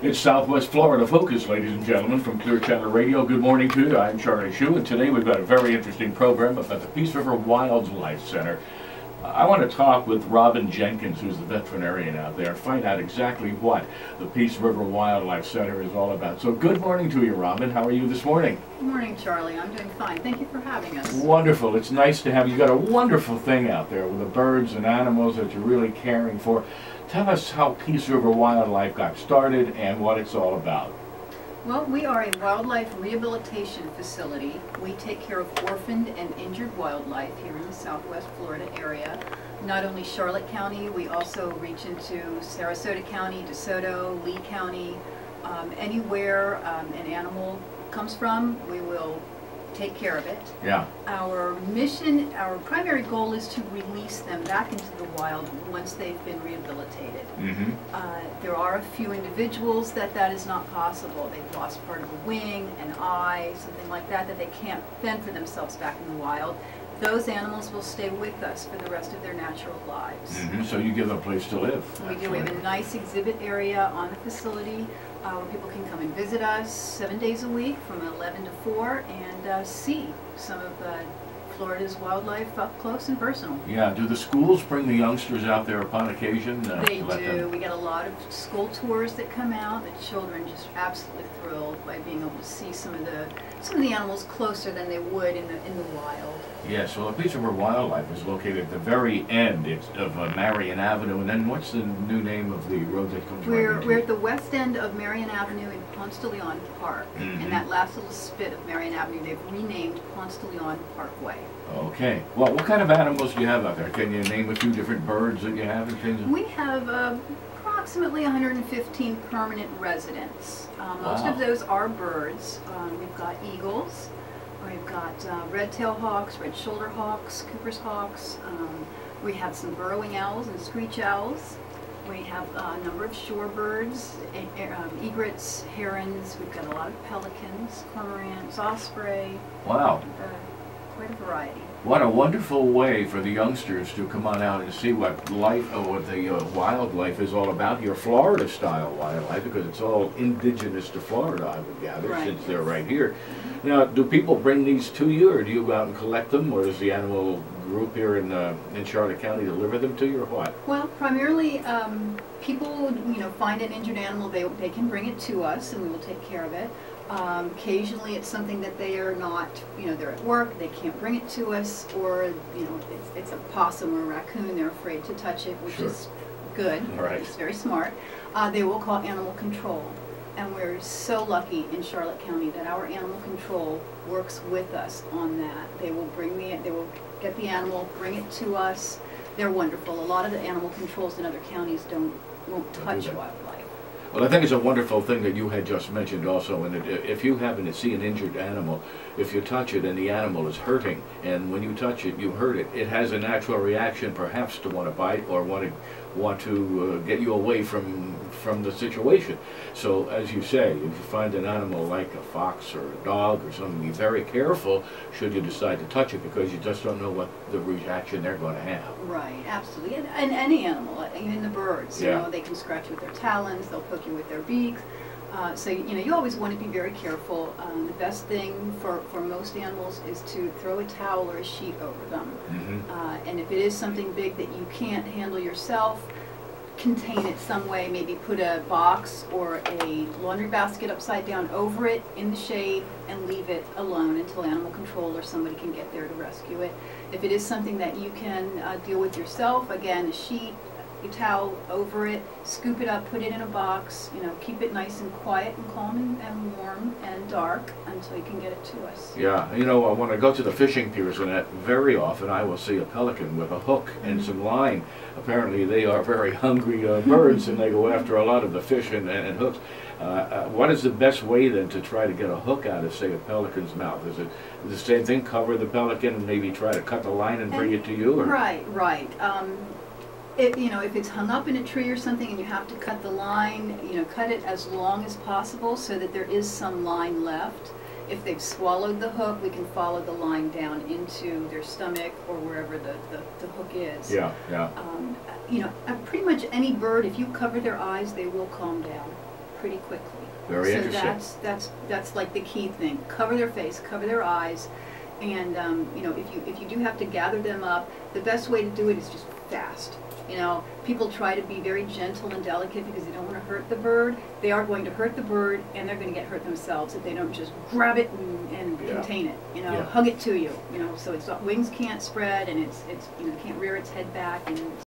It's Southwest Florida Focus, ladies and gentlemen, from Clear Channel Radio. Good morning to you. I'm Charlie Shue, and today we've got a very interesting program about the Peace River Wildlife Center. I want to talk with Robin Jenkins, who's the veterinarian out there, find out exactly what the Peace River Wildlife Center is all about. So good morning to you, Robin. How are you this morning? Good morning, Charlie. I'm doing fine. Thank you for having us. Wonderful. It's nice to have you. You've got a wonderful thing out there with the birds and animals that you're really caring for. Tell us how Peace River Wildlife got started and what it's all about. Well, we are a wildlife rehabilitation facility. We take care of orphaned and injured wildlife here in the Southwest Florida area. Not only Charlotte County, we also reach into Sarasota County, DeSoto, Lee County. Anywhere an animal comes from, we will take care of it. Yeah. Our mission, our primary goal is to release them back into the wild once they've been rehabilitated. Mm-hmm. There are a few individuals that is not possible. They've lost part of a wing, an eye, something like that they can't fend for themselves back in the wild. Those animals will stay with us for the rest of their natural lives. Mm-hmm. So you give them a place to live. We do. We have a nice exhibit area on the facility where people can come and visit us 7 days a week from 11 to 4 and see some of Florida's wildlife up close and personal. Yeah. Do the schools bring the youngsters out there upon occasion? They do. We get a lot of school tours that come out. The children just absolutely thrilled by being able to see some of the animals closer than they would in the wild. Yes, well, the Peace River Wildlife is located at the very end of Marion Avenue, and then what's the new name of the road that comes right into We're at the west end of Marion Avenue in Ponce de Leon Park, mm-hmm. and that last little spit of Marion Avenue they've renamed Ponce de Leon Parkway. Okay. Well, what kind of animals do you have out there? Can you name a few different birds that you have and things? We have approximately 115 permanent residents. Most Wow. of those are birds. We've got eagles. We've got red-tailed hawks, red-shoulder hawks, Cooper's hawks. We have some burrowing owls and screech owls. We have a number of shorebirds, egrets, herons. We've got a lot of pelicans, cormorants, osprey. Wow. Quite a variety. What a wonderful way for the youngsters to come on out and see what life, or what the wildlife is all about here, Florida-style wildlife, because it's all indigenous to Florida, I would gather, Right. since they're right here. Now, do people bring these to you, or do you go out and collect them, or does the animal group here in Charlotte County deliver them to you, or what? Well, primarily, people, find an injured animal, they can bring it to us, and we will take care of it. Occasionally it's something that they are not, they're at work, they can't bring it to us, or, it's a possum or a raccoon, they're afraid to touch it, which Sure. is good. Right. It's very smart. They will call animal control. And we're so lucky in Charlotte County that our animal control works with us on that. They will get the animal, bring it to us. They're wonderful. A lot of the animal controls in other counties won't touch wildlife. Well, I think it's a wonderful thing that you had just mentioned also, and if you happen to see an injured animal, if you touch it and the animal is hurting, and when you touch it, you hurt it, it has a natural reaction perhaps to want to bite or want to get you away from the situation. So, as you say, if you find an animal like a fox or a dog or something, be very careful should you decide to touch it, because you just don't know what the reaction they're going to have. Right, absolutely. And any animal, even the birds, Yeah. they can scratch you with their talons, they'll poke you with their beaks. So, you always want to be very careful. The best thing for most animals is to throw a towel or a sheet over them. Mm-hmm. And if it is something big that you can't handle yourself, contain it some way, maybe put a box or a laundry basket upside down over it in the shade and leave it alone until animal control or somebody can get there to rescue it. If it is something that you can deal with yourself, again, a sheet, a towel over it, scoop it up, put it in a box, keep it nice and quiet and calm and warm and dark until you can get it to us. Yeah, when I go to the fishing piers and that, very often I will see a pelican with a hook and some line. Apparently they are very hungry birds and they go after a lot of the fish and hooks. What is the best way then to try to get a hook out of, say, a pelican's mouth? Is it the same thing, cover the pelican and maybe try to cut the line and bring it to you? Or? Right. If it's hung up in a tree or something and you have to cut the line, cut it as long as possible so that there is some line left. If they've swallowed the hook, we can follow the line down into their stomach or wherever the hook is. Yeah, yeah. Pretty much any bird, if you cover their eyes, they will calm down. pretty quickly. Very interesting. So that's like the key thing. Cover their face, cover their eyes, and you know, if you do have to gather them up, the best way to do it is just fast. You know, people try to be very gentle and delicate because they don't want to hurt the bird. They are going to hurt the bird, and they're going to get hurt themselves if they don't just grab it and Yeah. contain it. You know, Yeah. hug it to you. You know, so its wings can't spread, and it's you know, can't rear its head back, and